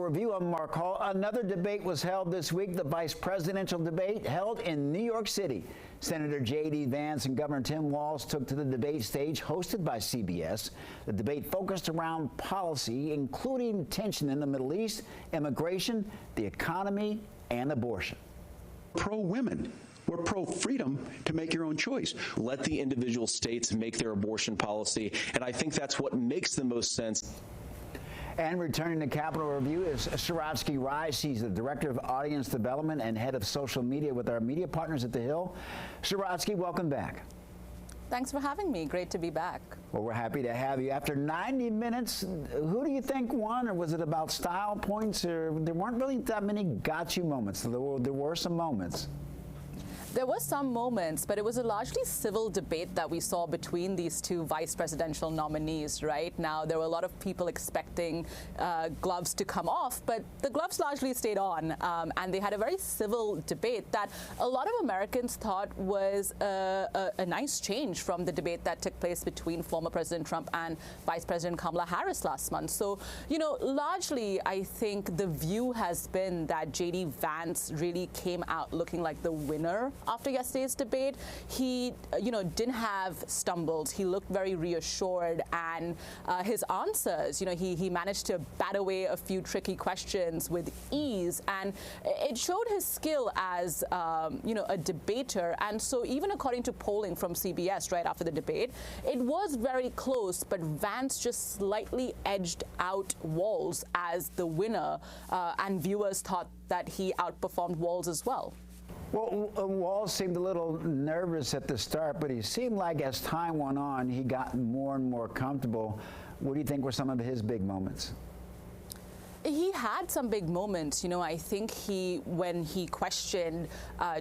Review. I'm Mark Hall. Another debate was held this week, the vice presidential debate held in New York City. Senator J.D. Vance and Governor Tim Walz took to the debate stage, hosted by CBS. The debate focused around policy, including tension in the Middle East, immigration, the economy, and abortion. Pro-women. We're pro-freedom to make your own choice. Let the individual states make their abortion policy, and I think that's what makes the most sense. And returning to Capitol Review is Sarakshi. She's the Director of Audience Development and Head of Social Media with our media partners at The Hill. Sarakshi, welcome back. Thanks for having me. Great to be back. Well, we're happy to have you. After 90 minutes, who do you think won, or was it about style points, or there weren't really that many got you moments? There were some moments. There were some moments, but it was a largely civil debate that we saw between these two vice presidential nominees. Right now, there were a lot of people expecting gloves to come off, but the gloves largely stayed on, and they had a very civil debate that a lot of Americans thought was a nice change from the debate that took place between former President Trump and Vice President Kamala Harris last month. So, you know, largely, I think the view has been that J.D. Vance really came out looking like the winner after yesterday's debate. He, didn't have stumbles. He looked very reassured, and his answers, he managed to bat away a few tricky questions with ease, and it showed his skill as, a debater. And so even according to polling from CBS right after the debate, it was very close, but Vance just slightly edged out Walz as the winner, and viewers thought that he outperformed Walz as well. Well, Walz seemed a little nervous at the start, but he seemed like as time went on, he got more and more comfortable. What do you think were some of his big moments? He had some big moments. I think when he questioned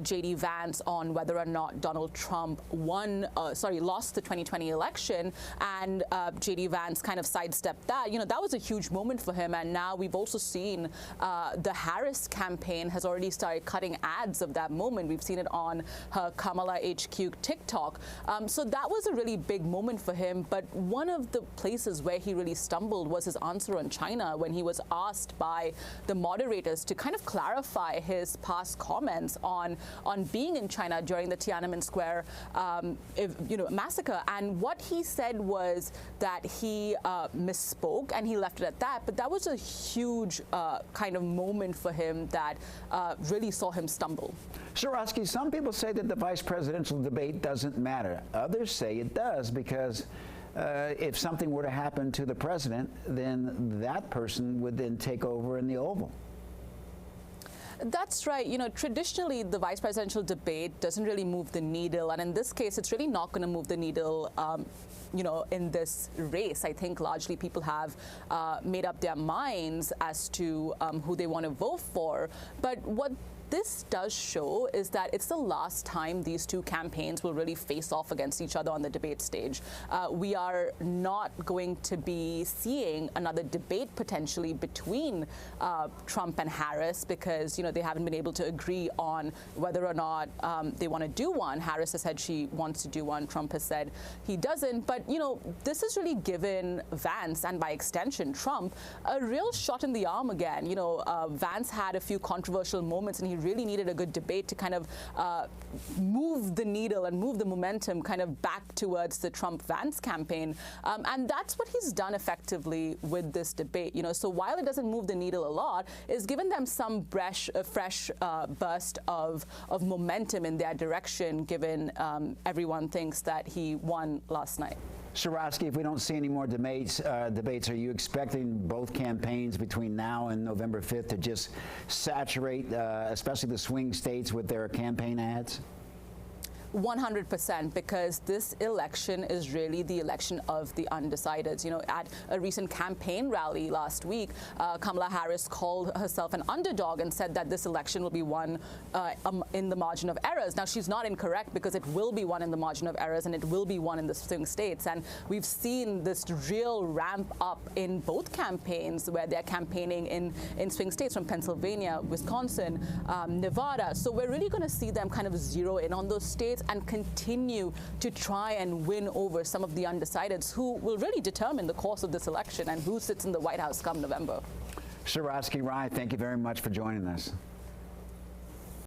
J.D. Vance on whether or not Donald Trump lost the 2020 election, and J.D. Vance kind of sidestepped that, that was a huge moment for him. And now we've also seen the Harris campaign has already started cutting ads of that moment. We've seen it on her Kamala HQ TikTok. So that was a really big moment for him. But one of the places where he really stumbled was his answer on China, when he was asked by the moderators to kind of clarify his past comments on being in China during the Tiananmen Square massacre. And what he said was that he misspoke, and he left it at that. But that was a huge kind of moment for him that really saw him stumble. Sarakshi, some people say that the vice presidential debate doesn't matter. Others say it does, because if something were to happen to the president, then that person would then take over in the Oval. That's right. Traditionally, the vice presidential debate doesn't really move the needle. And in this case, it's really not going to move the needle, in this race. I think largely people have made up their minds as to who they want to vote for. But what this does show is that it's the last time these two campaigns will really face off against each other on the debate stage. We are not going to be seeing another debate potentially between Trump and Harris, because they haven't been able to agree on whether or not they want to do one. Harris has said she wants to do one. Trump has said he doesn't. But this has really given Vance, and by extension Trump, a real shot in the arm again. Vance had a few controversial moments, and he really needed a good debate to kind of move the needle and move the momentum kind of back towards the Trump-Vance campaign. And that's what he's done effectively with this debate. So while it doesn't move the needle a lot, it's given them some fresh burst of momentum in their direction, given everyone thinks that he won last night. Sarakshi, if we don't see any more debates, are you expecting both campaigns between now and November 5th to just saturate, especially the swing states, with their campaign ads? 100%, because this election is really the election of the undecideds. At a recent campaign rally last week, Kamala Harris called herself an underdog and said that this election will be won in the margin of errors. Now, she's not incorrect, because it will be won in the margin of errors, and it will be won in the swing states. And we've seen this real ramp up in both campaigns, where they're campaigning in swing states from Pennsylvania, Wisconsin, Nevada. So we're really going to see them kind of zero in on those states and continue to try and win over some of the undecideds, who will really determine the course of this election and who sits in the White House come November. Sarakshi Rai, thank you very much for joining us.